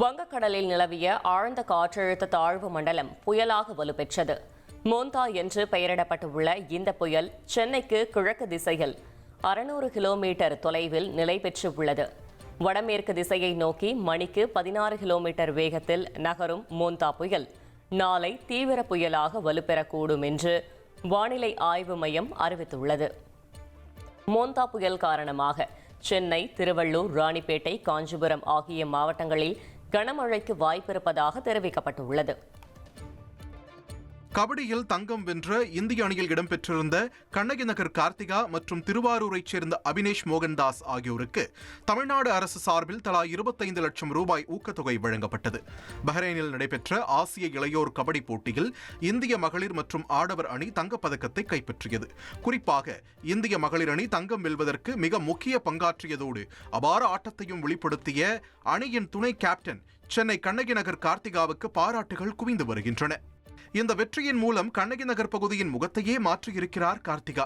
வங்கக்கடலில் நிலவிய ஆழ்ந்த காற்றழுத்த தாழ்வு மண்டலம் புயலாக வலுப்பெற்றது. மோந்தா என்று பெயரிடப்பட்டுள்ள இந்த புயல் சென்னைக்கு கிழக்கு திசையில் 600 கிலோமீட்டர் தொலைவில் நிலை பெற்று உள்ளது. வடமேற்கு திசையை நோக்கி மணிக்கு 16 கிலோமீட்டர் வேகத்தில் நகரும் மோந்தா புயல் நாளை தீவிர புயலாக வலுப்பெறக்கூடும் என்று வானிலை ஆய்வு மையம் அறிவித்துள்ளது. மோந்தா புயல் காரணமாக சென்னை, திருவள்ளூர், ராணிப்பேட்டை, காஞ்சிபுரம் ஆகிய மாவட்டங்களில் கனமழைக்கு வாய்ப்பிருப்பதாக தெரிவிக்கப்பட்டுள்ளது. கபடியில் தங்கம் வென்ற இந்திய அணியில் இடம்பெற்றிருந்த கண்ணகி நகர் கார்த்திகா மற்றும் திருவாரூரைச் சேர்ந்த அபினேஷ் மோகன்தாஸ் ஆகியோருக்கு தமிழ்நாடு அரசு சார்பில் தலா 25 லட்சம் ரூபாய் ஊக்கத்தொகை வழங்கப்பட்டது. பஹ்ரைனில் நடைபெற்ற ஆசிய இளையோர் கபடி போட்டியில் இந்திய மகளிர் மற்றும் ஆடவர் அணி தங்கப்பதக்கத்தை கைப்பற்றியது. குறிப்பாக இந்திய மகளிர் அணி தங்கம் வெல்வதற்கு மிக முக்கிய பங்காற்றியதோடு அபார ஆட்டத்தையும் வெளிப்படுத்திய அணியின் துணை கேப்டன் சென்னை கண்ணகி நகர் கார்த்திகாவுக்கு பாராட்டுகள் குவிந்து வருகின்றன. இந்த வெற்றியின் மூலம் கண்ணகி நகர் பகுதியின் முகத்தையே மாற்றியிருக்கிறார் கார்த்திகா.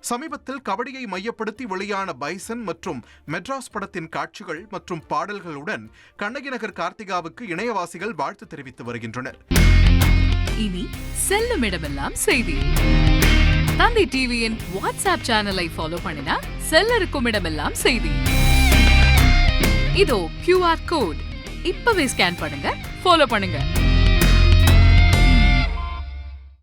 சமீபத்தில் கபடியை மையப்படுத்தி வெளியான பைசன் மற்றும் மெட்ராஸ் படத்தின் காட்சிகள் மற்றும் பாடல்களுடன் கண்ணகி நகர் கார்த்திகாவுக்கு இணையவாசிகள் வாழ்த்து தெரிவித்து வருகின்றனர். இனி செல்லும் இடமெல்லாம் செய்தி. தந்தை டிவியின் வாட்ஸ்அப் சேனலை ஃபாலோ பண்ணினா செல்ல இருக்கும் இடமெல்லாம் செய்தி. இதோ QR கோட் இப்பவே ஸ்கேன் பண்ணுங்க, ஃபாலோ பண்ணுங்க.